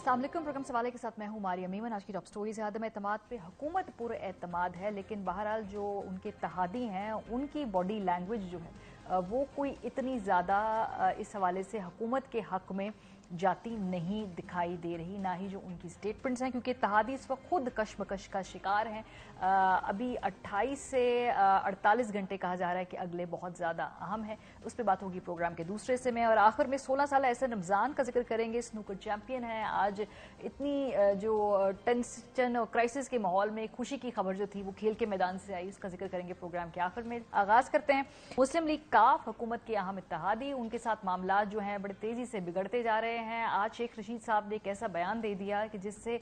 अस्सलाम वालेकुम। प्रोग्राम सवाले के साथ मैं हूं मारिया मीमन। आज की टॉप स्टोरीज है अदम एतमाद पे हुकूमत पूरे एतमाद है, लेकिन बहरहाल जो उनके इत्तेहादी हैं उनकी बॉडी लैंग्वेज जो है वो कोई इतनी ज़्यादा इस हवाले से हुकूमत के हक में जाती नहीं दिखाई दे रही, ना ही जो उनकी स्टेटमेंट्स हैं, क्योंकि इत्तेहादी इस वक्त खुद कशमकश का शिकार हैं। अभी 28 से 48 घंटे कहा जा रहा है कि अगले बहुत ज़्यादा अहम है। उस पर बात होगी प्रोग्राम के दूसरे से में। और आखिर में 16 साल ऐसे रमज़ान का जिक्र करेंगे, स्नूकर चैंपियन है। आज इतनी जो टेंशन और क्राइसिस के माहौल में खुशी की खबर जो थी वो खेल के मैदान से आई, उसका जिक्र करेंगे प्रोग्राम के आखिर में। आगाज करते हैं मुस्लिम लीग काफ, हुकूमत के अहम इत्तेहादी, उनके साथ मामला जो हैं बड़े तेजी से बिगड़ते जा रहे हैं। आज शेख रशीद साहब ने एक ऐसा बयान दे दिया कि जिससे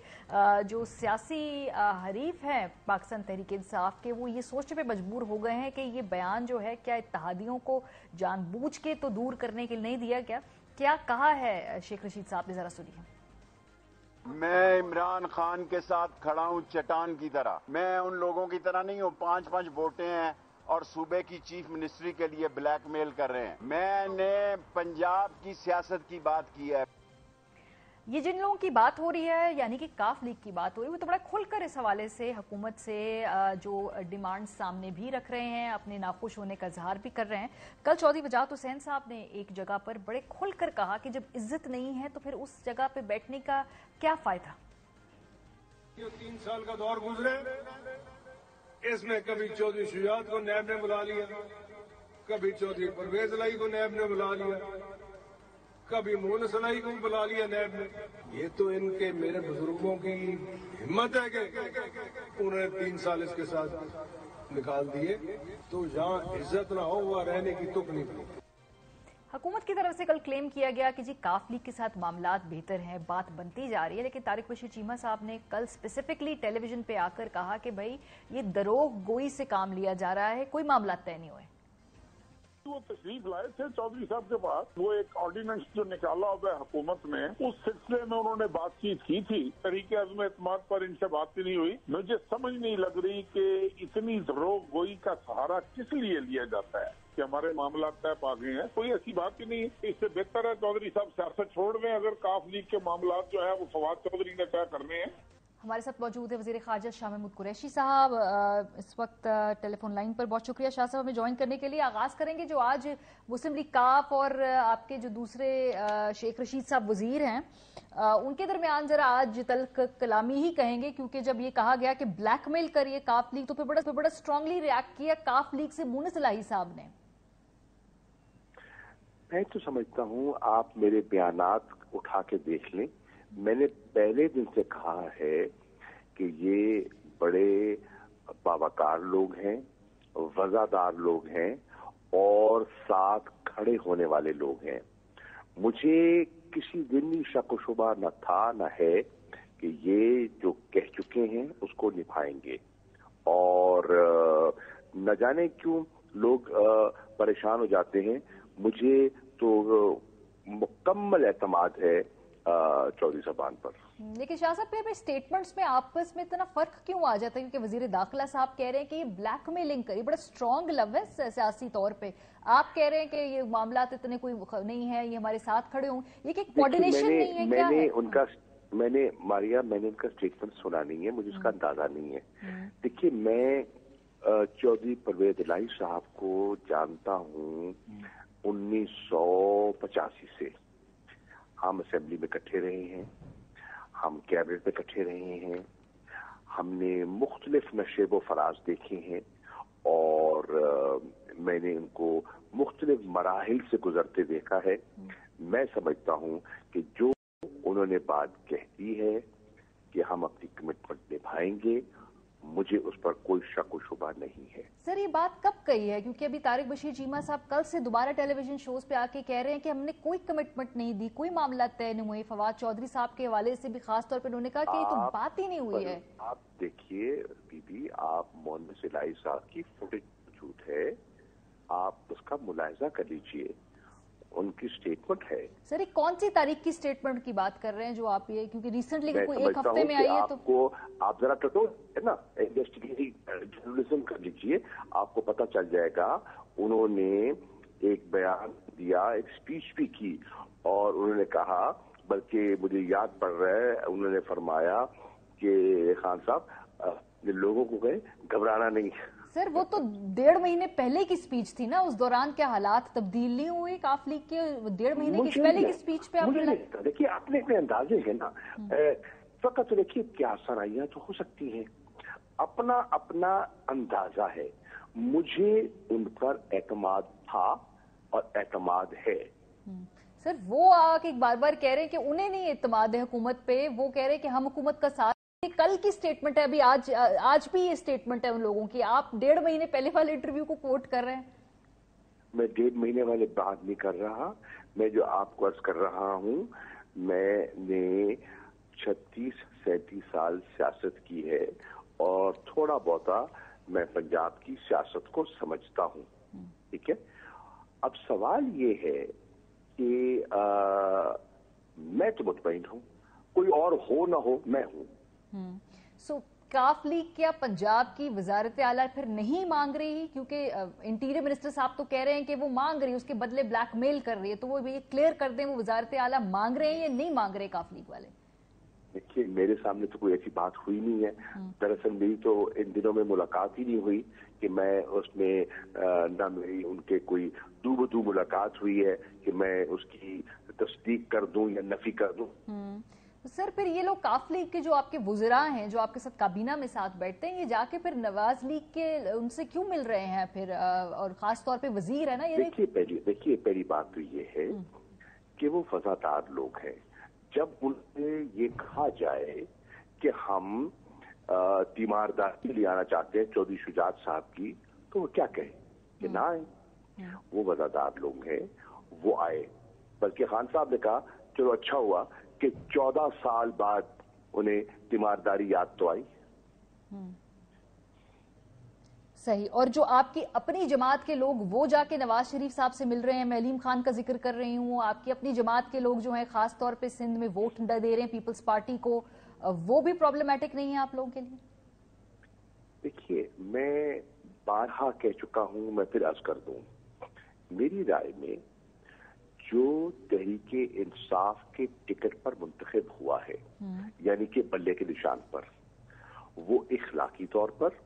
जो सियासी हरीफ हैं पाकिस्तान तहरीक इंसाफ के, वो ये सोचने पे मजबूर हो गए हैं कि ये बयान जो है क्या इत्तेहादियों को जानबूझ के तो दूर करने के लिए नहीं दिया गया। क्या कहा है शेख रशीद साहब ने, जरा सुनिए। मैं इमरान खान के साथ खड़ा हूं चट्टान की तरह। मैं उन लोगों की तरह नहीं हूं 5-5 वोटें हैं और सूबे की चीफ मिनिस्ट्री के लिए ब्लैकमेल कर रहे हैं। मैंने पंजाब की सियासत की बात की है। ये जिन लोगों की बात हो रही है, यानी कि काफ लीग की बात हो रही है, वो तो बड़ा खुलकर इस हवाले से हुकूमत से जो डिमांड सामने भी रख रहे हैं, अपने नाखुश होने का इजहार भी कर रहे हैं। कल चौधरी वजाहत हुसैन साहब ने एक जगह पर बड़े खुलकर कहा कि जब इज्जत नहीं है तो फिर उस जगह पे बैठने का क्या फायदा। जो 3 साल का दौर गुजरे, इसमें कभी चौधरी शुजात को नैब ने बुला लिया, कभी चौधरी परवेज लाई को नैब ने बुला लिया, कभी मोहन सनाई को बुला लिया नैब ने। ये तो इनके मेरे बुजुर्गों की हिम्मत है कि उन्होंने 3 साल इसके साथ निकाल दिए। तो जहाँ इज्जत ना हो वहाँ रहने की तुक नहीं बनी। हुकूमत की तरफ से कल क्लेम किया गया कि जी काफ लीग के साथ मामलात बेहतर हैं, बात बनती जा रही है, लेकिन तारिक बशीर चीमा साहब ने कल स्पेसिफिकली टेलीविजन पे आकर कहा कि भाई ये दरोग गोई से काम लिया जा रहा है, कोई मामला तय नहीं हुए। वो तशरीफ लाए थे चौधरी साहब के पास, वो एक ऑर्डिनेंस जो निकाला हुआ है हुकूमत ने, उस सिलसिले में उन्होंने बातचीत की थी। तरीके अज़्म एतमाद पर इनसे बात ही नहीं हुई। मुझे समझ नहीं लग रही कि इतनी दरोग गोई का सहारा किस लिए लिया जाता है कि हमारे मामला तय पा गए हैं। कोई ऐसी बात ही नहीं है। इससे बेहतर है चौधरी साहब सियासत छोड़ दें। अगर काफ लीग के मामला जो है वो फवाद चौधरी ने तय करने हैं। हमारे साथ मौजूद है वजीर खारजा शाह महमूद कुरैशी साहब, इस वक्त टेलीफोन लाइन पर। बहुत शुक्रिया शाह साहब हमें ज्वाइन करने के लिए। आगाज करेंगे जो आज मुस्लिम लीग काफ और आपके जो दूसरे शेख रशीद साहब वजीर हैं, उनके दरमियान जरा आज तल्ख कलामी ही कहेंगे, क्योंकि जब ये कहा गया कि ब्लैकमेल करिए काफ लीग, तो फिर बड़ा स्ट्रांगली रिएक्ट किया काफ लीग से मुनिस इलाही साहब ने। मैं तो समझता हूँ आप मेरे बयानात उठा के देख लें। मैंने पहले दिन से कहा है कि ये बड़े बावकार लोग हैं, वजादार लोग हैं और साथ खड़े होने वाले लोग हैं। मुझे किसी दिन भी शक व शुबा न था न है कि ये जो कह चुके हैं उसको निभाएंगे। और न जाने क्यों लोग परेशान हो जाते हैं। मुझे तो मुकम्मल एतमाद है चौधरी साहबान पर। लेकिन शाह साहब पे स्टेटमेंट्स में आपस में इतना फर्क क्यों आ जाता है? क्योंकि वजीर दाखिला साहब कह रहे हैं कि ये ब्लैकमेलिंग करी, बड़ा स्ट्रॉन्ग लव है सियासी तौर पे। आप कह रहे हैं कि ये मामला इतने कोई नहीं है, ये हमारे साथ खड़े हों, ये कि कोऑर्डिनेशन नहीं है, क्या है? मैंने उनका स्टेटमेंट सुना नहीं है, मुझे उसका अंदाजा नहीं है। देखिए, मैं चौधरी परवेज इलाही साहब को जानता हूँ 1985 से। हम असेंबली में इकट्ठे रहे हैं, हम कैबिनेट में इकट्ठे रहे हैं, हमने मुख्तलिफ नशेब व फराज देखे हैं और मैंने इनको मुख्तलिफ मराहिल से गुजरते देखा है। मैं समझता हूं कि जो उन्होंने बात कह दी है कि हम अपनी कमिटमेंट निभाएंगे, मुझे उस पर कोई शक व शुबा नहीं है। सर, ये बात कब कही है? क्योंकि अभी तारिक बशीर चीमा साहब कल से दोबारा टेलीविजन शोज पे आके कह रहे हैं कि हमने कोई कमिटमेंट नहीं दी, कोई मामला तय नहीं हुए। फवाद चौधरी साहब के हवाले से भी खास तौर पर उन्होंने कहा कि ये तो बात ही नहीं हुई है। आप देखिए बीबी, आप मोहम्मद इलाही साहब की फुटेज मौजूद है, आप उसका मुलाहिजा कर लीजिए, उनकी स्टेटमेंट है। सर, ये कौन सी तारीख की स्टेटमेंट की बात कर रहे हैं जो आप ये, क्योंकि रिसेंटली कोई एक हफ्ते में आई है तो आपको आप जरा टटो है ना, इन्वेस्टिगेटिव जर्नलिज्म कर लीजिए, आपको पता चल जाएगा। उन्होंने एक बयान दिया, एक स्पीच भी की और उन्होंने कहा बल्कि मुझे याद पड़ रहा है उन्होंने फरमाया कि खान साहब लोगों को कहे घबराना नहीं। सर वो तो 1.5 महीने पहले की स्पीच थी ना, उस दौरान क्या हालात तब्दील नहीं हुए काफ लीग के 1.5 महीने की पहले की स्पीच पे? मुझे नहीं लगता। देखिए अपने अपने अंदाजे हैं ना, फकत तो देखिए क्या सराहियां तो हो सकती हैं, अपना अपना अंदाजा है। मुझे उन पर एतमाद था और एतमाद है। सर वो आके बार बार कह रहे हैं कि उन्हें नहीं एतमाद है हुकूमत पे, वो कह रहे हैं कि हम हुकूमत का साथ। कल की स्टेटमेंट है, अभी आज भी ये स्टेटमेंट है उन लोगों की, आप 1.5 महीने पहले वाले इंटरव्यू को कोट कर रहे हैं। मैं 1.5 महीने वाले बात नहीं कर रहा, मैं जो आपको अर्ज कर रहा हूं, मैंने 36-37 साल सियासत की है और थोड़ा बहुता मैं पंजाब की सियासत को समझता हूं, ठीक है। अब सवाल ये है कि मैं तो मुतमईन हूं, कोई और हो ना हो मैं हूं। सो काफ लीग क्या पंजाब की वजारत आला फिर नहीं मांग रही? क्योंकि इंटीरियर मिनिस्टर साहब तो कह रहे हैं कि वो मांग रही है, उसके बदले ब्लैकमेल कर रही है, तो वो ये क्लियर कर दें वो वजारत आला मांग रहे हैं या नहीं मांग रहे काफ लीग वाले? देखिए मेरे सामने तो कोई ऐसी बात हुई नहीं है। दरअसल मेरी तो इन दिनों में मुलाकात ही नहीं हुई कि मैं उसमें ना मेरी उनके कोई दूबदू मुलाकात हुई है कि मैं उसकी तस्दीक कर दूं या नफी कर दूं। सर फिर ये लोग काफ लीग के जो आपके वुज़रा हैं, जो आपके साथ काबीना में साथ बैठते हैं, ये जाके फिर नवाज लीग के उनसे क्यों मिल रहे हैं फिर? और खास तौर पे वजीर है ना ये। देखिए पहली बात तो ये है कि वो वफादार लोग हैं। जब उनसे ये कहा जाए कि हम तीमारदारी ले आना चाहते हैं चौधरी शुजात साहब की, तो वो क्या कहें कि ना आए। वो वफादार लोग हैं, वो आए। बल्कि खान साहब ने कहा चलो अच्छा हुआ कि 14 साल बाद उन्हें तीमारदारी याद तो आई। सही। और जो आपकी अपनी जमात के लोग वो जाके नवाज शरीफ साहब से मिल रहे हैं, मैं अलीम खान का जिक्र कर रही हूँ, आपकी अपनी जमात के लोग जो हैं खास तौर पे सिंध में वोट दे रहे हैं पीपल्स पार्टी को, वो भी प्रॉब्लमेटिक नहीं है आप लोगों के लिए? देखिए मैं बारहा कह चुका हूं, मैं फिर अर्ज कर दूं, मेरी राय में जो तहरीके इंसाफ के टिकट पर मुंतखब हुआ है, यानी कि बल्ले के निशान पर, वो इखलाकी तौर पर,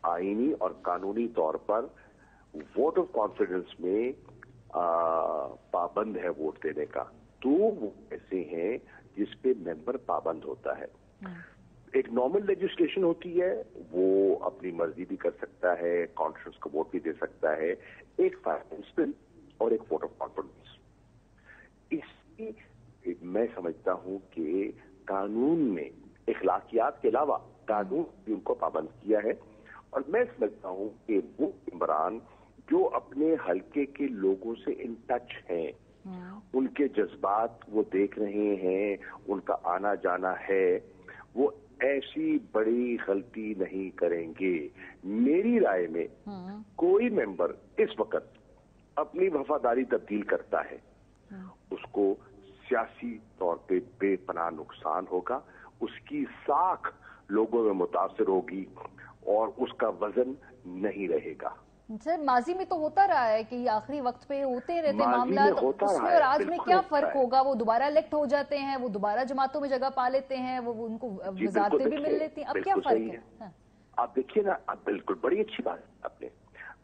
आईनी और कानूनी तौर पर वोट ऑफ कॉन्फिडेंस में पाबंद है वोट देने का। तो वो ऐसे हैं जिस पे मेंबर पाबंद होता है। एक नॉर्मल लेजिस्लेशन होती है, वो अपनी मर्जी भी कर सकता है, कॉन्फ्रेंस को वोट भी दे सकता है। एक फाइनेंस बिल और एक वोट ऑफ कॉन्फिडेंस, इसकी मैं समझता हूं कि कानून में इखलाकियात के अलावा कानून भी उनको पाबंद किया है। और मैं समझता हूं कि वो इमरान जो अपने हलके के लोगों से इन टच हैं, उनके जज्बात वो देख रहे हैं, उनका आना जाना है, वो ऐसी बड़ी गलती नहीं करेंगे। मेरी राय में कोई मेंबर इस वक्त अपनी वफादारी तब्दील करता है, उसको सियासी तौर पे बेपनाह नुकसान होगा, उसकी साख लोगों में मुतासिर होगी और उसका वजन नहीं रहेगा। सर माजी में तो होता रहा है कि आखिरी वक्त पे होते रहते मामला, तो उसमें और आज में क्या फर्क होगा? वो दोबारा इलेक्ट हो जाते हैं, वो दोबारा जमातों में जगह पा लेते हैं, वो उनको वजारतें भी मिल लेती हैं। अब क्या फर्क है? हाँ। आप देखिए ना, अब बिल्कुल बड़ी अच्छी बात आपने,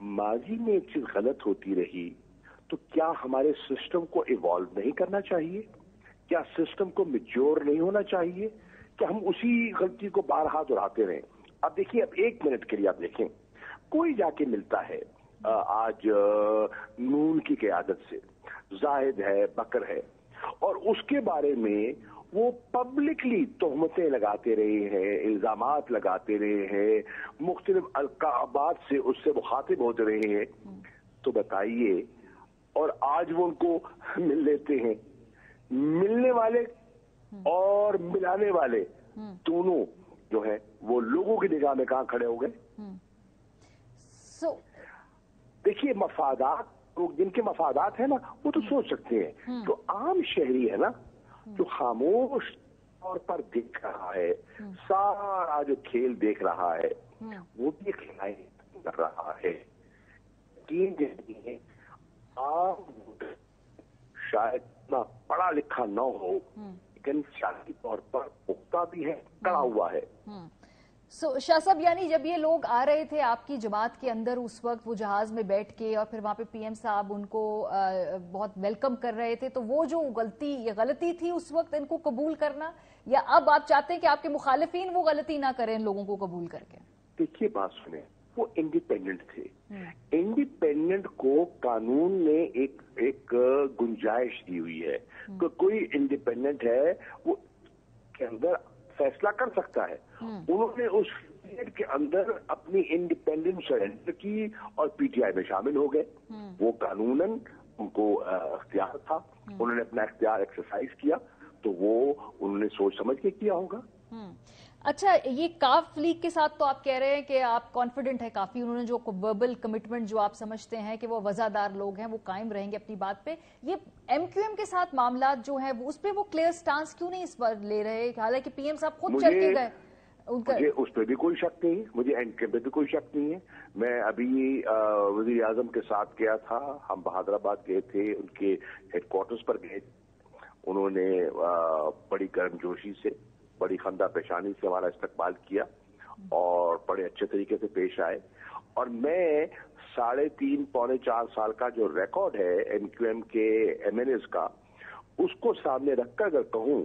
माजी में एक चीज गलत होती रही तो क्या हमारे सिस्टम को इवॉल्व नहीं करना चाहिए? क्या सिस्टम को मैच्योर नहीं होना चाहिए? क्या हम उसी गलती को बारहा दोहराते रहें? अब देखिए, अब 1 मिनट के लिए आप देखें, कोई जाके मिलता है आज नून की क़यादत से, जाहिद है, बकर है, और उसके बारे में वो पब्लिकली तोहमतें लगाते रहे हैं, इल्जामात लगाते रहे हैं, मुख्तलिफ अलकाबात से उससे मुखातिब होते रहे हैं, तो बताइए, और आज वो उनको मिल लेते हैं। मिलने वाले और मिलाने वाले दोनों जो है वो लोगों की निगाह में कहां खड़े हो गए? देखिए, मफादात, लोग जिनके मफादात है ना, वो तो सोच सकते हैं। जो आम शहरी है ना, जो खामोश तौर पर देख रहा है, सारा जो खेल देख रहा है, वो भी खिलाफ कर रहा है। आम शायद इतना पढ़ा लिखा न हो, लेकिन सियासी तौर पर पुख्ता भी है, कड़ा हुआ है। शाह साहब, यानी जब ये लोग आ रहे थे आपकी जमात के अंदर, उस वक्त वो जहाज में बैठ के और फिर वहां पे पीएम साहब उनको बहुत वेलकम कर रहे थे, तो वो जो गलती थी उस वक्त इनको कबूल करना, या अब आप चाहते हैं कि आपके मुखालिफिन वो गलती ना करें इन लोगों को कबूल करके? देखिए बात सुने, वो इंडिपेंडेंट थे। इंडिपेंडेंट को कानून ने एक गुंजाइश दी हुई है कि कोई इंडिपेंडेंट है वो के अंदर फैसला कर सकता है। उन्होंने उस पीरियड के अंदर अपनी इंडिपेंडेंस सरेंडर की और पीटीआई में शामिल हो गए। वो कानूनन उनको इख्तियार था, उन्होंने अपना इख्तियार एक्सरसाइज किया, तो वो उन्होंने सोच समझ के किया होगा। अच्छा, ये काफ लीग के साथ तो आप कह रहे हैं कि आप कॉन्फिडेंट है काफी, उन्होंने जो वर्बल कमिटमेंट जो आप समझते हैं कि वो वजादार लोग हैं, वो कायम रहेंगे अपनी बात पे। ये एमक्यूएम के साथ मामला जो है उस पे वो क्लियर स्टांस क्यों नहीं इस बार ले रहे? हालांकि पीएम साहब खुद चल के गए। मुझे उस पर भी कोई शक नहीं है, मुझे एमक्यूएम पे भी कोई शक नहीं है। मैं अभी वजीर आजम के साथ गया था, हम बहादुराबाद गए थे, उनके हेडक्वार्टर्स पर गए। उन्होंने बड़ी गर्मजोशी से, बड़ी खंदा पेशानी से हमारा इस्तकबाल किया और बड़े अच्छे तरीके से पेश आए। और मैं 3.5 पौने 4 साल का जो रिकॉर्ड है एमक्यूएम के एमएनएस का, उसको सामने रखकर अगर कहूं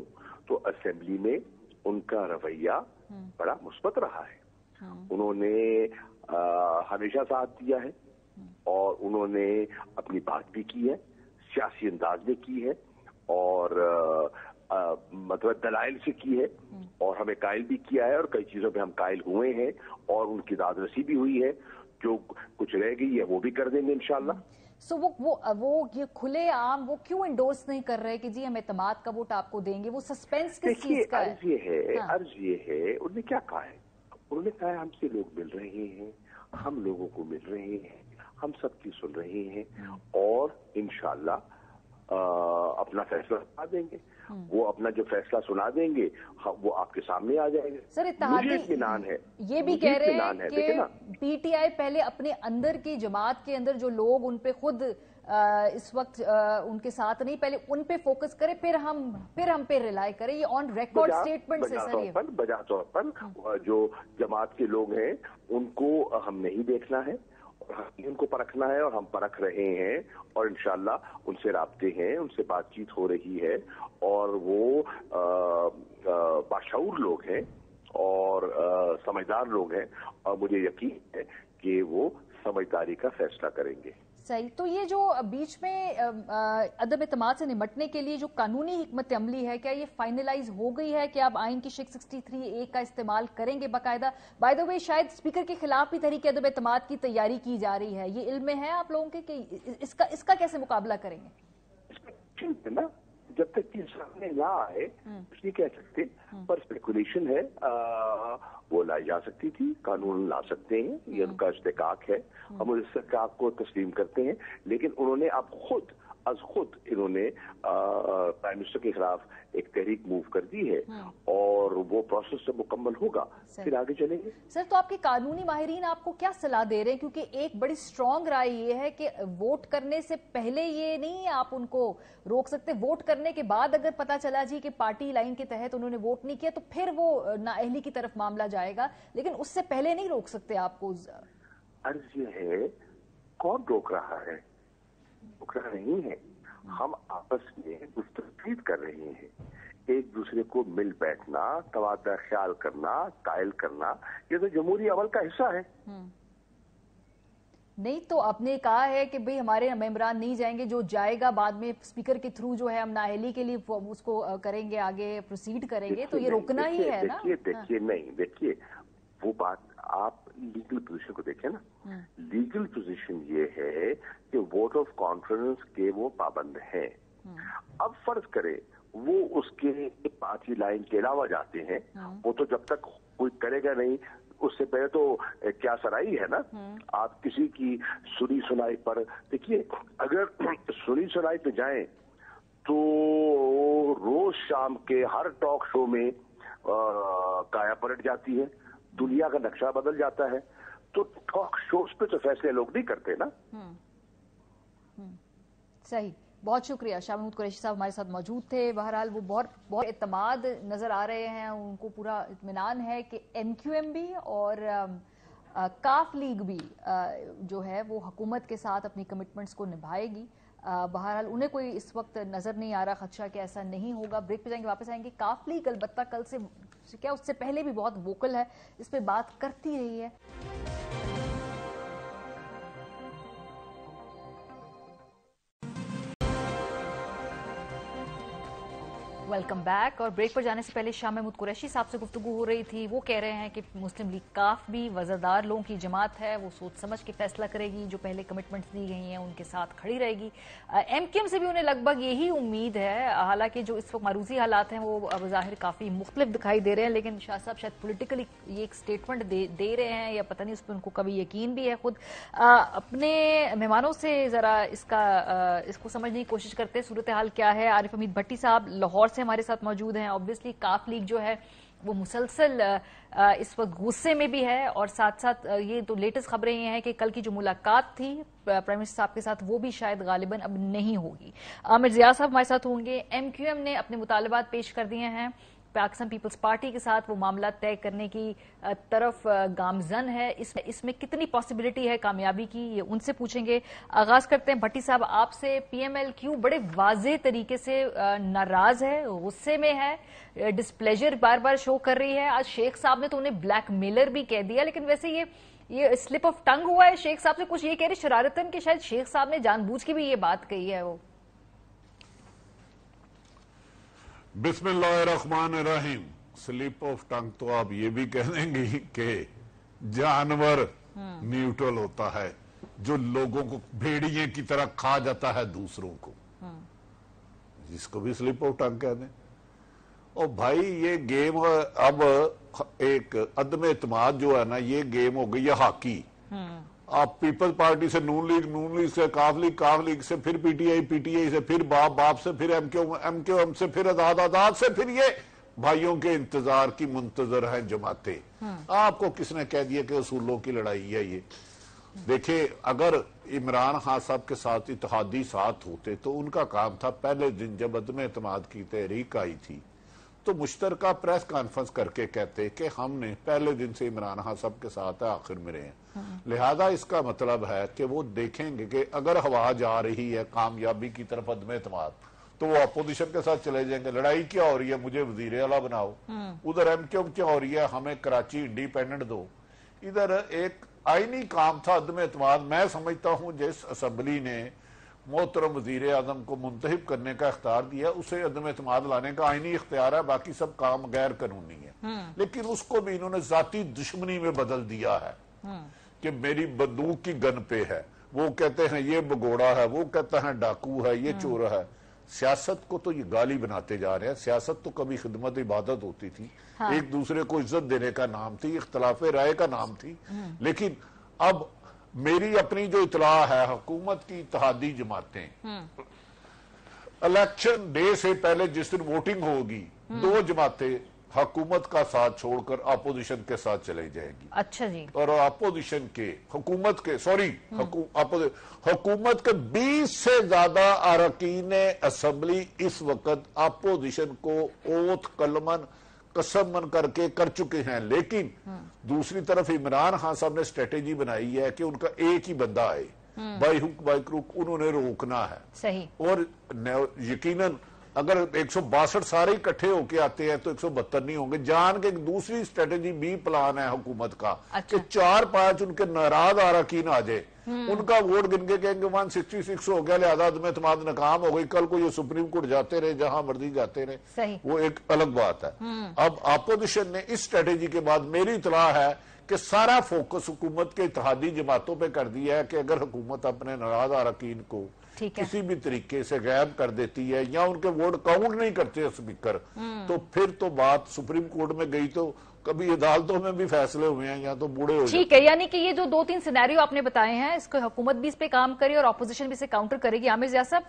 तो असेंबली में उनका रवैया बड़ा मुस्बत रहा है। उन्होंने हमेशा साथ दिया है और उन्होंने अपनी बात भी की है, सियासी अंदाज में की है और मतलब दलाइल से की है, और हमें कायल भी किया है और कई चीजों पे हम कायल हुए हैं और उनकी दादरसी भी हुई है। जो कुछ रह गई है वो भी कर देंगे इंशाल्लाह। सो वो ये खुले आम वो क्यों इंडोर्स नहीं कर रहे कि जी हम एतमाद का वोट आपको देंगे? वो सस्पेंस किस चीज का है? अर्ज ये है, उन्होंने क्या कहा है? उन्होंने कहा है हमसे लोग मिल रहे हैं, हम लोगों को मिल रहे हैं, हम सबकी सुन रहे हैं और इंशाल्लाह अपना फैसला सुना देंगे। वो अपना जो फैसला सुना देंगे वो आपके सामने आ जाएंगे। सर, इत्तेहादी इत्मीनान है, ये भी कह रहे हैं कि पीटीआई पहले अपने अंदर की जमात के अंदर जो लोग उन पे खुद इस वक्त उनके साथ नहीं, पहले उन पे फोकस करे, फिर हम पे रिलाई करें। ये ऑन रिकॉर्ड स्टेटमेंट से सर, बजा तौर पर जो जमात के लोग हैं उनको हम नहीं देखना है और उनको परखना है और हम परख रहे हैं और इंशाल्लाह उनसे राब्ते हैं, उनसे बातचीत हो रही है और वो बाशऊर लोग हैं और समझदार लोग हैं और मुझे यकीन है कि वो समझदारी का फैसला करेंगे। सही। तो ये जो बीच में अदम एतमाद से निपटने के लिए जो कानूनी हिकमत अमली है, क्या ये फाइनलाइज हो गई है कि आप आइन की 663A का इस्तेमाल करेंगे बाकायदा? बाय द वे, शायद स्पीकर के खिलाफ भी तहरीक अदम एतमाद की तैयारी की जा रही है, ये इल्म में है आप लोगों के कि इसका कैसे मुकाबला करेंगे? ना, जब तक चीज सामने ना आए कुछ नहीं कह सकते, पर स्पेकुलेशन है, वो लाई जा सकती थी, कानून ला सकते हैं, ये उनका इस्तेकाक है, हम उस इस्तेकाक को तस्लीम करते हैं। लेकिन उन्होंने अब खुद इन्होंने प्राइम मिनिस्टर के खिलाफ एक तहरीक मूव कर दी है और वो प्रोसेस जब मुकम्मल होगा फिर आगे चलेंगे। सर, तो आपके कानूनी माहिरीन आपको क्या सलाह दे रहे हैं? क्योंकि एक बड़ी स्ट्रांग राय ये है कि वोट करने से पहले ये नहीं आप उनको रोक सकते, वोट करने के बाद अगर पता चला जी कि पार्टी लाइन के तहत उन्होंने वोट नहीं किया तो फिर वो नाअहली की तरफ मामला जाएगा, लेकिन उससे पहले नहीं रोक सकते आपको। अर्ज ये है, कौन रोक रहा है? रोक रहा नहीं है, हम आपस में गुफ्तगू कर रहे हैं, एक दूसरे को मिल बैठना, तवादा ख्याल करना, कायल करना, ये तो जमहूरी अमल का हिस्सा है। नहीं तो आपने कहा है कि भाई हमारे मेंबरान नहीं जाएंगे, जो जाएगा बाद में स्पीकर के थ्रू जो है हम नाअहली के लिए उसको करेंगे, आगे प्रोसीड करेंगे, तो ये रोकना ही है ना? देखिए वो बात आप लीगल पोजीशन को देखें ना। लीगल पोजीशन ये है कि वोट ऑफ कॉन्फिडेंस के वो पाबंद हैं। अब फर्ज करें वो उसके पांचवी लाइन के अलावा जाते हैं, वो तो जब तक कोई करेगा नहीं उससे पहले तो क्या सराई है ना। आप किसी की सुनी सुनाई पर देखिए, अगर सुनी सुनाई पे जाएं तो रोज शाम के हर टॉक शो में काया पलट जाती है, दुनिया का नक्शा बदल जाता है। तो टॉक शोज पे तो फैसले लोग नहीं करते ना। सही। बहुत शुक्रिया। शाह महमूद कुरैशी साहब हमारे साथ मौजूद थे। बहरहाल वो बहुत एतमाद नजर आ रहे हैं, उनको पूरा इत्मीनान है कि MQM भी और काफ लीग भी जो है वो हुकूमत के साथ अपनी कमिटमेंट्स को निभाएगी। बहरहाल उन्हें कोई इस वक्त नजर नहीं आ रहा खदशा कि ऐसा नहीं होगा। ब्रेक पे जाएंगे, वापस आएंगे। काफ लीग अलबत्ता कल से क्या उससे पहले भी बहुत वोकल है, इस पे बात करती रही है। Welcome back. और ब्रेक पर जाने से पहले शाह महमूद कुरैशी साहब से गुफ्तगू हो रही थी। वो कह रहे हैं कि मुस्लिम लीग काफ भी वज़ादार लोगों की जमात है, वो सोच समझ के फैसला करेगी, जो पहले कमिटमेंट्स दी गई हैं उनके साथ खड़ी रहेगी। MQM से भी उन्हें लगभग यही उम्मीद है, हालांकि जो इस वक्त मारूजी हालात हैं वो ज़ाहिर काफ़ी मुख्तलिफ दिखाई दे रहे हैं, लेकिन शाह साहब शायद पोलिटिकली ये एक स्टेटमेंट दे रहे हैं या पता नहीं, उस पर उनको कभी यकीन भी है खुद। अपने मेहमानों से ज़रा इसको समझने की कोशिश करते हैं सूरत हाल क्या है। आरिफ हमीद भट्टी साहब लाहौर से हमारे साथ मौजूद हैं। ऑब्वियसली काफ लीग जो है वो मुसलसल इस वक्त गुस्से में भी है, और साथ साथ ये तो लेटेस्ट खबरें ये हैं कि कल की जो मुलाकात थी प्राइम मिनिस्टर साहब के साथ वो भी शायद गालिबन अब नहीं होगी। आमिर ज़िया साहब हमारे साथ होंगे। MQM ने अपने मुतालबात पेश कर दिए हैं पाकिस्तान पीपल्स पार्टी के साथ, वो मामला तय करने की तरफ गामजन है। इसमें कितनी पॉसिबिलिटी है कामयाबी की, ये उनसे पूछेंगे। आगाज करते हैं भट्टी साहब आपसे। PMLQ बड़े वाज़ेह तरीके से नाराज है, गुस्से में है, डिस्प्लेजर बार बार शो कर रही है। आज शेख साहब ने तो उन्हें ब्लैकमेलर भी कह दिया, लेकिन वैसे ये स्लिप ऑफ टंग हुआ है शेख साहब से। कुछ ये कह रहे शरारतन कि शायद शेख साहब ने जानबूझ के भी ये बात कही है। वो बिस्मिल्लाहिर्रहमानिर्रहीम। स्लिप ऑफ टंग तो आप ये भी कह देंगे कि जानवर न्यूट्रल होता है जो लोगों को भेड़िए की तरह खा जाता है दूसरों को, जिसको भी स्लिप ऑफ टंग कह दें। और भाई ये गेम अब एक अदम एतमाद जो है ना, ये गेम हो गई है हॉकी। आप पीपल्स पार्टी से नून लीग से काफ लीग से फिर PTI से फिर बाप से फिर MQM से फिर आजाद से फिर ये भाइयों के इंतजार की मुंतजर है जमातें। आपको किसने कह दिया कि उसूलों की लड़ाई है ये? देखिए, अगर इमरान खान साहब के साथ इत्तेहादी साथ होते तो उनका काम था, पहले दिन जब अदम एतमाद की तहरीक आई थी तो मुश्तरका प्रेस कॉन्फ्रेंस करके कहते कि हमने पहले दिन से इमरान खान साहब के साथ आखिर में रहे हैं। लिहाजा इसका मतलब है कि वो देखेंगे कि अगर हवा जा रही है कामयाबी की तरफ अदम एतमाद, तो वो अपोजिशन के साथ चले जाएंगे। लड़ाई क्या हो रही है, मुझे वजीर आला बनाओ, उधर MQM क्या हो रही है, हमें कराची इंडिपेंडेंट दो। इधर एक आईनी काम था अदम एतमाद। मैं समझता हूं जिस असम्बली ने मोहतरम वजीर आजम को मुंतहिब करने का इख्तियार दिया, उसे अदम एतमाद लाने का आईनी इख्तियार है, बाकी सब काम गैर कानूनी है। लेकिन उसको भी इन्होंने जाती दुश्मनी में बदल दिया है कि मेरी बंदूक की गन पे है, वो कहते हैं ये भगोड़ा है, वो कहता है डाकू है, ये चोर है। सियासत को तो ये गाली बनाते जा रहे हैं। सियासत तो कभी खिदमत इबादत होती थी, एक दूसरे को इज्जत देने का नाम थी, इख्तलाफ राय का नाम थी। लेकिन अब मेरी अपनी जो इतला है, हुकूमत की इत्तेहादी जमातें इलेक्शन डे से पहले जिस दिन वोटिंग होगी, दो जमातें हुकूमत का साथ छोड़कर अपोजिशन के साथ चली जाएगी। अच्छा जी। और अपोजिशन के हुकूमत के हुकूमत के 20 से ज्यादा अरकान असेंबली इस वक्त अपोजिशन को ओथ कलमन कसम करके कर चुके हैं। लेकिन दूसरी तरफ इमरान खान साहब ने स्ट्रेटेजी बनाई है कि उनका एक ही बंदा आए, बाई हुक बाई क्रुक उन्होंने रोकना है। सही। और यकीनन अगर 162 सारे इकट्ठे होके आते हैं तो 172 नहीं होंगे। जान के दूसरी स्ट्रेटेजी भी प्लान है हुकूमत का कि 4-5 उनके नाराज अरकान आ जाए, उनका वोट गिन के कहेंगे 166 हो गया, लिहाजा अदम एतमाद नाकाम हो गई, कल को ये सुप्रीम कोर्ट जाते रहे, जहां मर्जी जाते रहे, वो एक अलग बात है। अब अपोजिशन ने इस स्ट्रेटेजी के बाद मेरी इतलाह है कि सारा फोकस हुकूमत के इत्तेहादी जमातों पे कर दिया है कि अगर हुकूमत अपने नाराज अरकान को किसी भी तरीके से गायब कर देती है या उनके वोट काउंट नहीं करते स्पीकर, तो फिर तो बात सुप्रीम कोर्ट में गई तो کبھی عدالتوں میں بھی فیصلے ہوئے ہیں یا تو بوڑھے ہو ٹھیک ہے، یعنی کہ یہ جو 2-3 سینیریو آپ نے بتائے ہیں اس کو حکومت بھی اس پہ کام کرے اور اپوزیشن بھی اسے کاؤنٹر کرے گی. عامر ضیاء صاحب،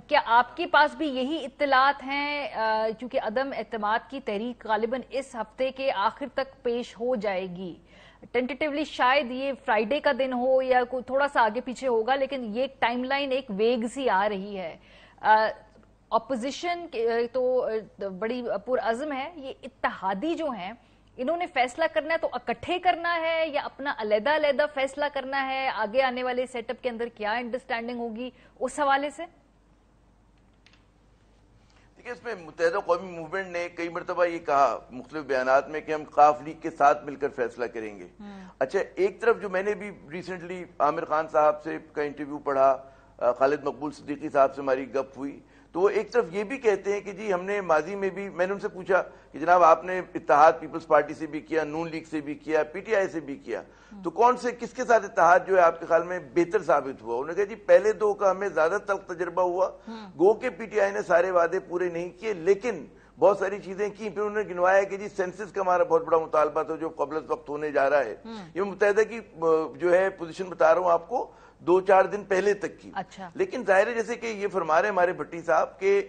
کیا آپ کے پاس بھی یہی اطلاعات ہیں؟ کیونکہ عدم اعتماد کی تحریک غالباً اس ہفتے کے آخر تک پیش ہو جائے گی، ٹینٹیٹیولی شاید یہ فرائیڈے کا دن ہو یا تھوڑا سا آگے پیچھے ہوگا، لیکن یہ ٹائم لائن ایک ویگ سی آ رہی ہے. اپوزیشن تو بڑی پرعزم ہے، یہ اتحادی جو ہیں انہوں نے فیصلہ کرنا ہے تو اکٹھے کرنا ہے یا اپنا علیحدہ علیحدہ فیصلہ کرنا ہے؟ آگے آنے والے سیٹ اپ کے اندر کیا انڈرسٹینڈنگ ہوگی اس حوالے سے؟ دیکھیں، اس میں متحدہ قومی موومنٹ نے کئی مرتبہ یہ کہا مختلف بیانات میں کہ ہم قاف لیگ کے ساتھ مل کر فیصلہ کریں گے. اچھا، ایک طرف جو میں نے بھی ریسنٹلی عامر خان صاحب سے کا انٹرویو پڑھا، خالد مقبول صدیقی صاحب سے ہماری گپ ہوئی، تو وہ ایک طرف یہ بھی کہتے ہیں کہ جی ہم نے ماضی میں بھی، میں نے ان سے پوچھا کہ جناب آپ نے اتحاد پیپلز پارٹی سے بھی کیا، نون لیگ سے بھی کیا، پی ٹی آئی سے بھی کیا، تو کون سے کس کے ساتھ اتحاد جو ہے آپ کے خیال میں بہتر ثابت ہوا؟ انہوں نے کہا جی پہلے دو کا ہمیں زیادہ تلخ تجربہ ہوا، گو کہ پی ٹی آئی نے سارے وعدے پورے نہیں کیے لیکن بہت ساری چیزیں کی. پھر انہوں نے گنوایا کہ جی سینسس کا ہمارا بہت بڑا مطالبہ تھا جو قبل از وقت ہونے جا رہا ہے. یہ متحدہ کی جو ہے پوزیشن بتا رہا ہوں آپ کو 2-4 دن پہلے تک کی. لیکن ظاہر ہے جیسے کہ یہ فرما رہے ہمارے بھٹی صاحب کہ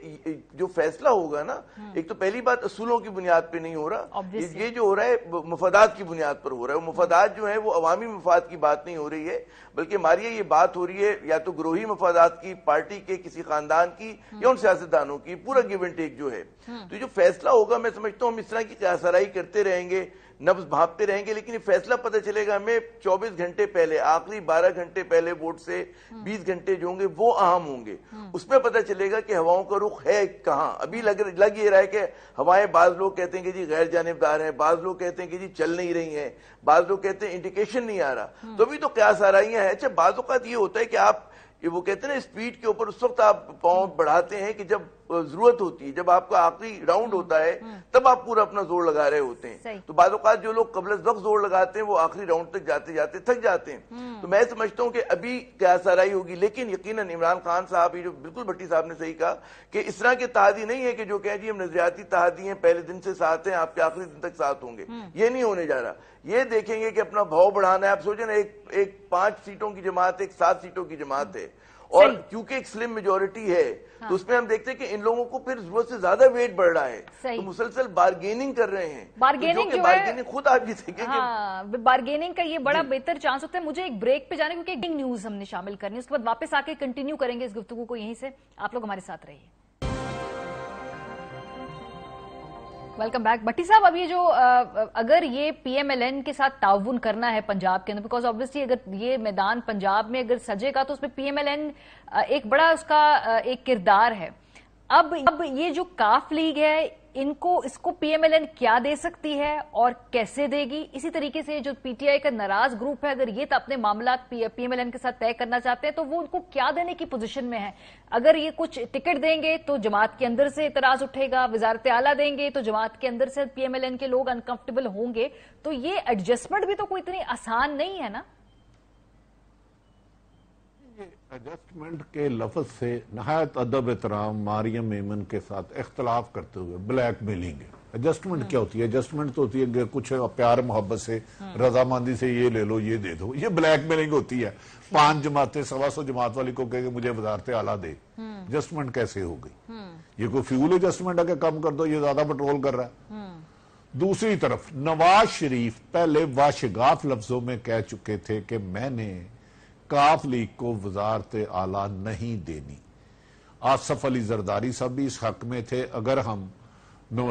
جو فیصلہ ہوگا نا، ایک تو پہلی بات اصولوں کی بنیاد پہ نہیں ہو رہا، یہ جو ہو رہا ہے مفادات کی بنیاد پر ہو رہا ہے. وہ مفادات جو ہیں وہ عوامی مفاد کی بات نہیں ہو رہی ہے، بلکہ ہماری یہ بات ہو رہی ہے یا تو گروہی مفادات کی، پارٹی کے کسی خاندان کی یا ان سیاستدانوں کی، پورا گیو اینڈ ٹیک جو ہے. تو جو فیصلہ ہوگا میں سمجھتا ہوں ہم اس طرح کی قیاس آرائی کرتے رہیں گے، نبض بھانپتے رہیں گے، لیکن یہ فیصلہ پتہ چلے گا ہمیں 24 گھنٹے پہلے، آخری 12 گھنٹے پہلے ووٹ سے 20 گھنٹے جو ہوں گے وہ اہم ہوں گے. اس میں پتہ چلے گا کہ ہواؤں کا رخ ہے کہاں. ابھی لگ یہ رہا ہے کہ ہوائیں، بعض لوگ کہتے ہیں کہ جی غیر جانبدار ہیں، بعض لوگ کہتے ہیں کہ جی چل نہیں رہی ہیں، بعض لوگ کہتے ہیں انڈیکیشن نہیں آ رہا. تو ابھی تو قیاس آرائیاں ہیں. اچھا، بعض اوقات یہ ہوتا ہے کہ آپ وہ کہتے ہیں نا اسپیڈ کے اوپر اس وقت آپ پاؤں بڑھاتے ہیں کہ جب ضرورت ہوتی ہے، جب آپ کا آخری راؤنڈ ہوتا ہے تب آپ پورا اپنا زور لگا رہے ہوتے ہیں. تو بعض اوقات جو لوگ قبل از وقت زور لگاتے ہیں وہ آخری راؤنڈ تک جاتے جاتے تھک جاتے ہیں. تو میں سمجھتا ہوں کہ ابھی قیاس آرائی ہوگی، لیکن یقیناً عمران خان صاحب، یہ جو بالکل بھٹی صاحب نے صحیح کہا کہ اس طرح کے تحادی نہیں ہے کہ جو کہیں جی ہم نظریاتی تحادی ہیں، پہلے دن سے ساتھ ہیں، آپ کے آخری دن تک ساتھ ہوں گے. یہ نہیں ہونے جا رہا. یہ دیکھیں گے کہ اپنا بھاؤ بڑھانا ہے. آپ سوچیں نا، ایک 5 سیٹوں کی جماعت، ایک 7 سیٹوں کی جماعت ہے، اور کیونکہ ایک سلم میجورٹی ہے تو اس میں ہم دیکھتے ہیں کہ ان لوگوں کو پھر ضرورت سے زیادہ ویٹ بڑھ رہا ہے، تو مسلسل بارگیننگ کر رہے ہیں. بارگیننگ خود آپ جیسے کہ بارگیننگ کا یہ بڑا بہتر چانس ہوتا ہے. مجھے ایک بریک پہ جانے کیونکہ ایک نیوز ہم نے شامل کرنی ہے، اس کے بعد واپس آ کے کنٹینیو کریں گے اس گفتگو کو یہیں سے. آپ لوگ ہمارے ساتھ رہیے. Welcome back. بھٹی صاحب، اب یہ جو اگر یہ پی ایم ایل این کے ساتھ تعاون کرنا ہے پنجاب کے اندر، بیکاز آبویسلی اگر یہ میدان پنجاب میں اگر سجے گا تو اس میں پی ایم ایل این ایک بڑا اس کا ایک کردار ہے. اب یہ جو کاف لیگ ہے اس کو پی ایم ایل این کیا دے سکتی ہے اور کیسے دے گی؟ اسی طریقے سے جو پی ٹی آئی کا ناراض گروپ ہے، اگر یہ اپنے معاملات پی ایم ایل این کے ساتھ طے کرنا چاہتے ہیں تو وہ ان کو کیا دینے کی پوزیشن میں ہے؟ اگر یہ کچھ ٹکٹ دیں گے تو جماعت کے اندر سے اعتراض اٹھے گا، وزارت اعلیٰ دیں گے تو جماعت کے اندر سے پی ایم ایل این کے لوگ انکمفرٹیبل ہوں گے. تو یہ ایڈجسٹمنٹ بھی تو کوئی اتنی آسان نہیں ہے نا. ایڈجسٹمنٹ کے لفظ سے نہایت ادب احترام مریم میمن کے ساتھ اختلاف کرتے ہوئے بلیک میلنگ ہے. ایڈجسٹمنٹ کیا ہوتی ہے؟ ایڈجسٹمنٹ تو ہوتی ہے کہ کچھ پیار محبت سے، رضامندی سے یہ لے لو، یہ دے دو. یہ بلیک میلنگ ہوتی ہے. 5 جماعتیں 125 جماعت والی کو کہے کہ مجھے وزارت اعلیٰ دے. ایڈجسٹمنٹ کیسے ہو گئی؟ یہ کوئی فیول ایڈجسٹمنٹ ہے کہ کم کر دو، یہ زیادہ پٹرول کر رہا ہے. دوسری طرف نواز شریف پہلے واشگاف لفظوں میں کہہ چکے تھے کہ میں نے کاف لیگ کو وزارت اعلیٰ نہیں دینی. آصف علی زرداری صاحب بھی اس حق میں تھے. اگر ہم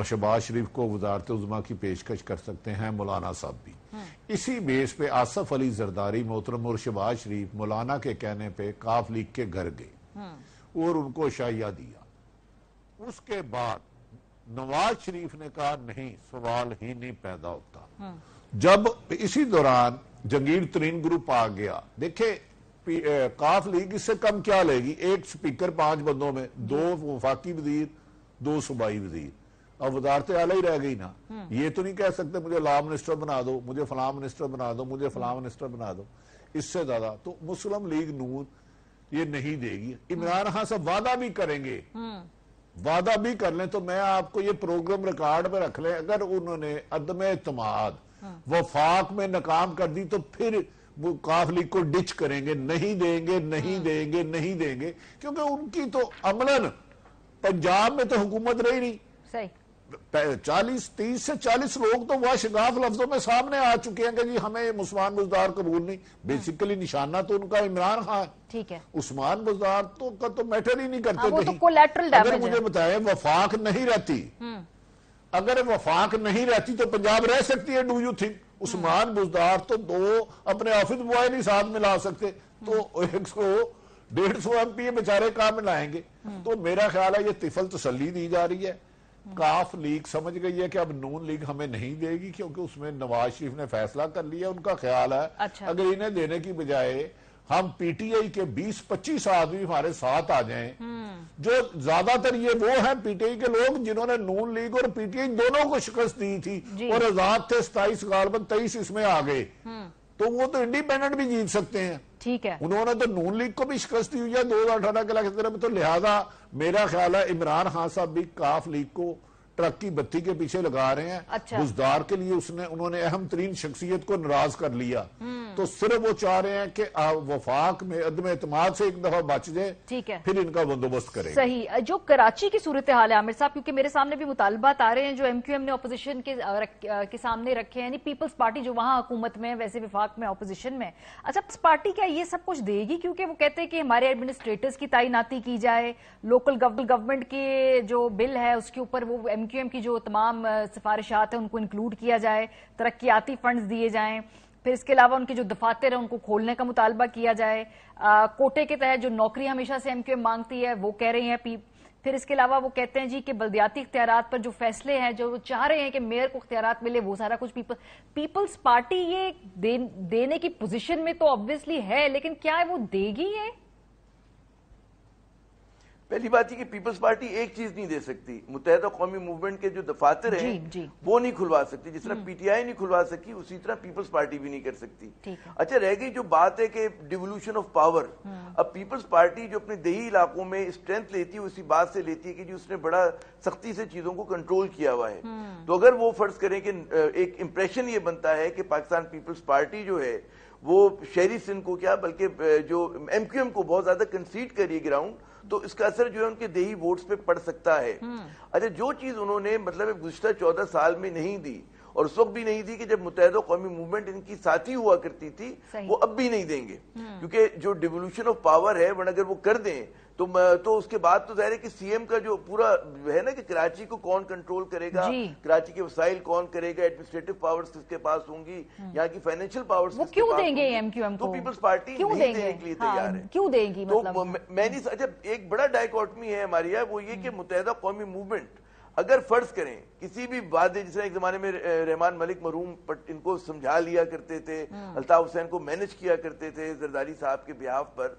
شہباز شریف کو وزارت عظمیٰ کی پیشکش کر سکتے ہیں، مولانا صاحب بھی. اسی بیس پہ آصف علی زرداری محترم اور شہباز شریف مولانا کے کہنے پہ کاف لیگ کے گھر گئے اور ان کو شائعہ دیا. اس کے بعد نواز شریف نے کہا نہیں، سوال ہی نہیں پیدا ہوتا. جب اسی دوران جنگیر ترین گروپ آ گیا. دیکھیں کاف لیگ اس سے کم کیا لے گی؟ ایک سپیکر 5 بندوں میں، 2 وفاقی وزیر، 2 صوبائی وزیر. اب وزارت اعلیٰ ہی رہ گئی نا. یہ تو نہیں کہہ سکتے مجھے لا منسٹر بنا دو، مجھے فلاں منسٹر بنا دو، مجھے فلاں منسٹر بنا دو. اس سے زیادہ تو مسلم لیگ نون یہ نہیں دے گی. عمران خان صاحب وعدہ بھی کریں گے वादा भी कर लें तो मैं आपको ये प्रोग्राम रिकॉर्ड में रख लें, अगर उन्होंने अदम एतमाद वफाक में नाकाम कर दी तो फिर वो काफ लीग को डिच करेंगे, नहीं देंगे नहीं देंगे नहीं देंगे, क्योंकि उनकी तो अमलन पंजाब में तो हुकूमत रही नहीं। सही 30 से 40 लोग तो वह शिगाफ लफ्जों में सामने आ चुके हैं कि जी हमें उस्मान बुज़दार कबूल नहीं। बेसिकली निशाना तो उनका इमरान खान है, ठीक है, उस्मान बुज़दार तो मैटर ही नहीं करते। वो तो कोलैटरल डैमेज है। अगर मुझे बताएं वफाक नहीं रहती, अगर वफाक नहीं रहती तो पंजाब रह सकती है? Do you think? Usman Buzdar तो 2 अपने ऑफिस बॉय नहीं साथ मिला सकते, तो 100-150 एमपी बेचारे काम मिलाएंगे। तो मेरा ख्याल है ये तिफल तसल्ली दी जा रही है। काफ लीग समझ गई है कि अब नून लीग हमें नहीं देगी, क्योंकि उसमें नवाज शरीफ ने फैसला कर लिया। उनका ख्याल है अच्छा। अगर इन्हें देने की बजाय हम पीटीआई के 20-25 आदमी हमारे साथ आ जाएं, जो ज्यादातर ये वो हैं पीटीआई के लोग जिन्होंने नून लीग और पीटीआई दोनों को शिकस्त दी थी और आजाद थे 27 गालबन 23 इसमें आ गए, तो वो तो इंडिपेंडेंट भी जीत सकते हैं। ठीक है, उन्होंने तो नून लीग को भी शिकस्त दी हुई है 2018 के इलेक्शन में। तो लिहाजा मेरा ख्याल है इमरान खान साहब भी काफ लीग को ट्रक की बत्ती के पीछे लगा रहे हैं। अच्छा। बुज़दार के लिए उन्होंने अहम तरीन शख्सियत को नाराज कर लिया, तो सिर्फ वो चाह रहे हैं कि वफाक में अदम एतमाद से एक दफा बच जाए, ठीक है, फिर इनका बंदोबस्त करें। सही। जो कराची की सूरत हाल है आमिर साहब, क्योंकि मेरे सामने भी मुतालबात आ रहे हैं जो एमक्यूएम ने अपोजिशन के सामने रखे हैं, यानी पीपल्स पार्टी जो वहां हुकूमत में, वैसे विफाक में अपोजिशन में। अच्छा, पार्टी क्या ये सब कुछ देगी? क्योंकि वो कहते हैं कि हमारे एडमिनिस्ट्रेटर्स की तैनाती की जाए, लोकल गवर्नमेंट के जो बिल है उसके ऊपर वो एमक्यूएम की जो तमाम सिफारिशात है उनको इंक्लूड किया जाए, तरक्याती फंड्स दिए जाएं, फिर इसके अलावा उनके जो दफातर है उनको खोलने का मुतालबा किया जाए, कोटे के तहत जो नौकरी हमेशा से एमक्यूएम मांगती है वो कह रहे हैं। फिर इसके अलावा वो कहते हैं जी कि बल्दियाती इख्तियारात पर जो फैसले हैं, जो चाह रहे हैं कि मेयर को इख्तियारात मिले, वो सारा कुछ पीपल्स पार्टी ये देने की पोजीशन में तो ऑब्वियसली है, लेकिन क्या वो देगी? ये पहली बात है कि पीपल्स पार्टी एक चीज नहीं दे सकती, मुत्तहिदा कौमी मूवमेंट के जो दफातर हैं वो नहीं खुलवा सकती। जिस तरह पीटीआई नहीं खुलवा सकी उसी तरह पीपल्स पार्टी भी नहीं कर सकती। अच्छा, रह गई जो बात है कि डिवोल्यूशन ऑफ पावर। अब पीपल्स पार्टी जो अपने देही इलाकों में स्ट्रेंथ लेती है उसी बात से लेती है कि जी उसने बड़ा सख्ती से चीजों को कंट्रोल किया हुआ है। तो अगर वो फर्ज करें कि एक इंप्रेशन ये बनता है कि पाकिस्तान पीपल्स पार्टी जो है वो शहरी सिंध को क्या बल्कि जो एमक्यूएम को बहुत ज्यादा कंसीड करिए ग्राउंड, तो इसका असर जो है उनके देही वोट्स पे पड़ सकता है। अच्छा, जो चीज उन्होंने मतलब गुज़श्ता 14 साल में नहीं दी और उस वक्त भी नहीं दी कि जब मुत्तहिदा कौमी मूवमेंट इनकी साथी हुआ करती थी, वो अब भी नहीं देंगे, क्योंकि जो डिवोल्यूशन ऑफ पावर है वरना अगर वो कर दें तो उसके बाद तो जाहिर है कि सीएम का जो पूरा है ना कि कराची को कौन कंट्रोल करेगा, कराची के वसाइल कौन करेगा, एडमिनिस्ट्रेटिव पावर्स किसके पास होंगी, यहाँ की फाइनेंशियल पावर्स वो क्यों देंगे एमक्यूएम को? तो पीपल्स पार्टी नहीं देने के लिए तैयार है। क्यों देंगी? तो मैं नहीं, अच्छा एक बड़ा डायकॉटमी है हमारी है, वो ये कि मुत्तहिदा कौमी मूवमेंट अगर फर्ज करें किसी भी वादे, जिस एक जमाने में रहमान मलिक मरहूम इनको समझा लिया करते थे, अल्ताफ हुसैन को मैनेज किया करते थे जरदारी साहब के बिहाफ पर,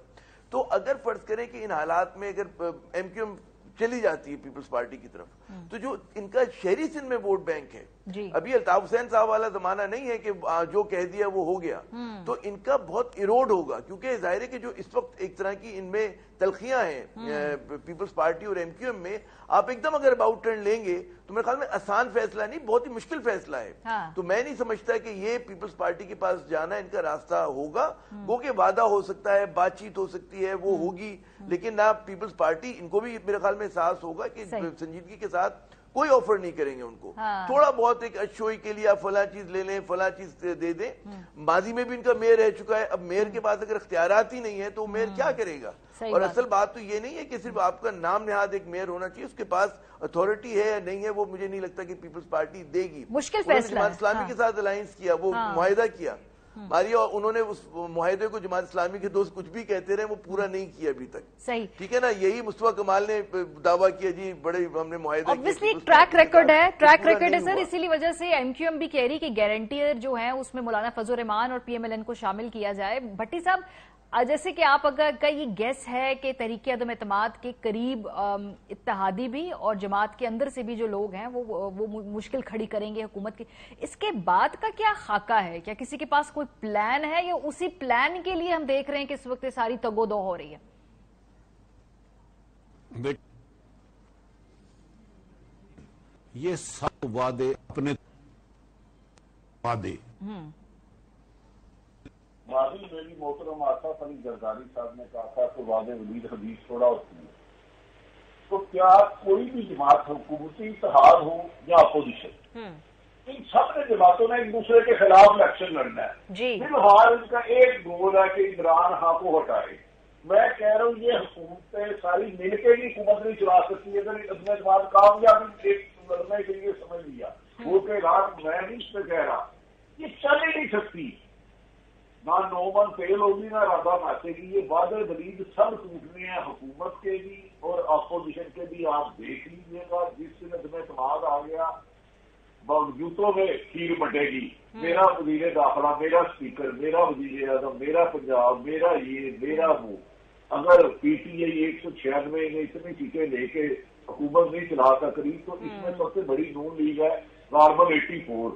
तो अगर फर्ज करें कि इन हालात में अगर एमक्यूएम चली जाती है पीपल्स पार्टी की तरफ, तो जो इनका शहरी सिंध में वोट बैंक है, अभी अल्ताफ हुसैन साहब वाला जमाना नहीं है कि जो कह दिया वो हो गया, तो इनका बहुत इरोड होगा। क्योंकि जाहिर है कि जो इस वक्त एक तरह की इनमें तलखियां हैं पीपल्स पार्टी और एमक्यूएम में, आप एकदम अगर अबाउट टर्न लेंगे तो मेरे ख्याल में आसान फैसला नहीं, बहुत ही मुश्किल फैसला है। तो मैं नहीं समझता कि ये पीपल्स पार्टी के पास जाना इनका रास्ता होगा। वो के वादा हो सकता है, बातचीत हो सकती है, वो होगी, लेकिन ना पीपल्स पार्टी, इनको भी मेरे ख्याल में एहसास होगा कि संजीदगी के साथ कोई ऑफर नहीं करेंगे उनको। थोड़ा बहुत एक अशोई के लिए आप फला चीज ले लें, फला चीज दे दें। माजी में भी इनका मेयर रह चुका है, अब मेयर के पास अगर इख्तियारात ही नहीं है तो मेयर क्या करेगा? और असल बात तो ये नहीं है कि सिर्फ आपका नाम निहाद एक मेयर होना चाहिए, उसके पास अथॉरिटी है या नहीं है वो मुझे नहीं लगता कि पीपल्स पार्टी देगी। मुश्किल फैसला है। इस्लामी के साथ अलायंस किया, वो मुआहिदा किया मारिया, उन्होंने उस मुआहिदे को जमात इस्लामी के दोस्त कुछ भी कहते रहे वो पूरा नहीं किया अभी तक। सही, ठीक है ना? यही मुस्तफा कमाल ने दावा किया जी बड़े हमने मुआहिदा, ऑब्वियसली ट्रैक रिकॉर्ड है, ट्रैक रिकॉर्ड है सर। इसीलिए वजह से एमक्यूएम भी कह रही कि गारंटीयर जो है उसमें मौलाना फजल रहमान और पीएमएलएन को शामिल किया जाए। भट्टी साहब, जैसे कि आप अगर का ये गेस है कि तहरीक अदम एतमाद के करीब इत्तेहादी भी और जमात के अंदर से भी जो लोग हैं वो मुश्किल खड़ी करेंगे हुकूमत की, इसके बाद का क्या खाका है? क्या किसी के पास कोई प्लान है या उसी प्लान के लिए हम देख रहे हैं कि इस वक्त सारी तगोदो हो रही है? ये सब वादे अपने वादे माजी मेरी मोहतरम आसिफ अली जरदारी साहब ने कहा था कि वादे वलीद हदीस थोड़ा होती है। तो क्या कोई भी जमात हुकूमती इत्तेहाद हो या अपोजिशन, इन सब ने जमातों ने एक दूसरे के खिलाफ इलेक्शन लड़ना है। फिलहाल इनका एक गोल है कि इमरान खान को हटाए। मैं कह रहा हूँ ये हुकूमतें सारी मिलकर ही हुकूमत नहीं चला सकती। अगर अपने बाद कामयाबी एक लड़ने के लिए समझ लिया वो के बाद मैं नहीं इस पे कह रहा, ये चल ही नहीं सकती। ना नौमन फेल होगी ना राधा नाचेगी। ये वादे वलीद सब टूटने हैं, हुकूमत के भी और अपोजिशन के भी। आप देख लीजिएगा जिस दिन तुम्हें इत्मीनान आ गया जूतों में खीर बटेगी। मेरा वजीर दाखिला, मेरा स्पीकर, मेरा वजीर आजम, मेरा पंजाब, मेरा ये मेरा वो। अगर पीटीआई 196 में इतनी सीटें लेके हुकूमत नहीं चला सक रही तो इसमें सबसे बड़ी नून लीग है नॉर्मल 84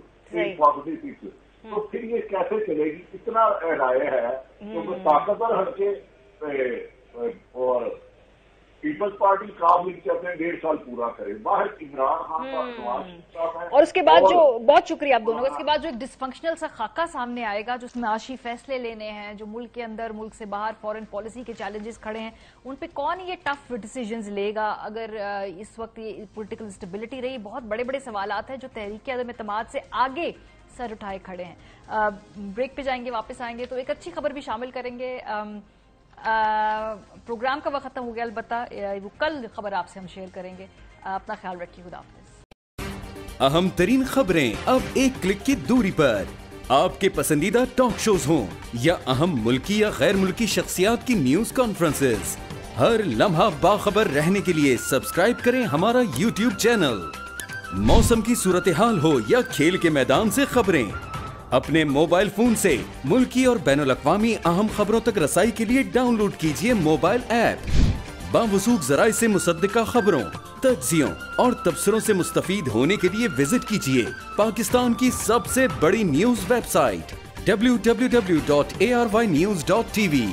तो फिर ये कैसे चलेगी? इतना राय है तो ताकतवर हटके और पीपल्स पार्टी काम लीग अपने 1.5 साल पूरा करे। बाहर इमरान खान का समाज है। और उसके बाद जो बहुत शुक्रिया आप दोनों का, इसके बाद जो एक डिस्फंक्शनल सा खाका सामने आएगा जिसमें आशी फैसले लेने हैं, जो मुल्क के अंदर मुल्क से बाहर फॉरेन पॉलिसी के चैलेंजेस खड़े हैं, उन पे कौन ये टफ डिसीजंस लेगा? अगर इस वक्त ये पॉलिटिकल स्टेबिलिटी रही, बहुत बड़े बड़े सवालात हैं जो तहरीक अदम एतमाद से आगे सर उठाए खड़े हैं। ब्रेक पे जाएंगे, वापस आएंगे तो एक अच्छी खबर भी शामिल करेंगे। प्रोग्राम का वक्त खत्म हो गया, अलबत्ता वो कल खबर आपसे हम शेयर करेंगे। अपना ख्याल रखिए, खुदा हाफिज़। अहम तरीन खबरें अब एक क्लिक की दूरी पर। आपके पसंदीदा टॉक शोज हों या अहम मुल्की या गैर मुल्की शख्सियात की न्यूज कॉन्फ्रेंसेस, हर लम्हा बाखबर रहने के लिए सब्सक्राइब करें हमारा YouTube चैनल। मौसम की सूरत हाल हो या खेल के मैदान से खबरें, अपने मोबाइल फोन से मुल्की और बैनुल-अक़वामी अहम खबरों तक रसाई के लिए डाउनलोड कीजिए मोबाइल ऐप। बावसूख ज़राए से मुसद्दिका खबरों, तज्ज़ियों और तबसरों से मुस्तफीद होने के लिए विजिट कीजिए पाकिस्तान की सबसे बड़ी न्यूज वेबसाइट www.arYnews.tv।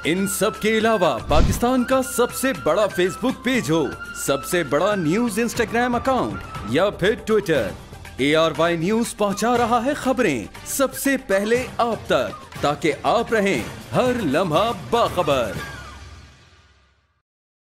इन सब के अलावा पाकिस्तान का सबसे बड़ा फेसबुक पेज हो, सबसे बड़ा न्यूज इंस्टाग्राम अकाउंट या फिर ट्विटर, ARY न्यूज पहुंचा रहा है खबरें सबसे पहले आप तक, ताकि आप रहें हर लम्हा बाखबर।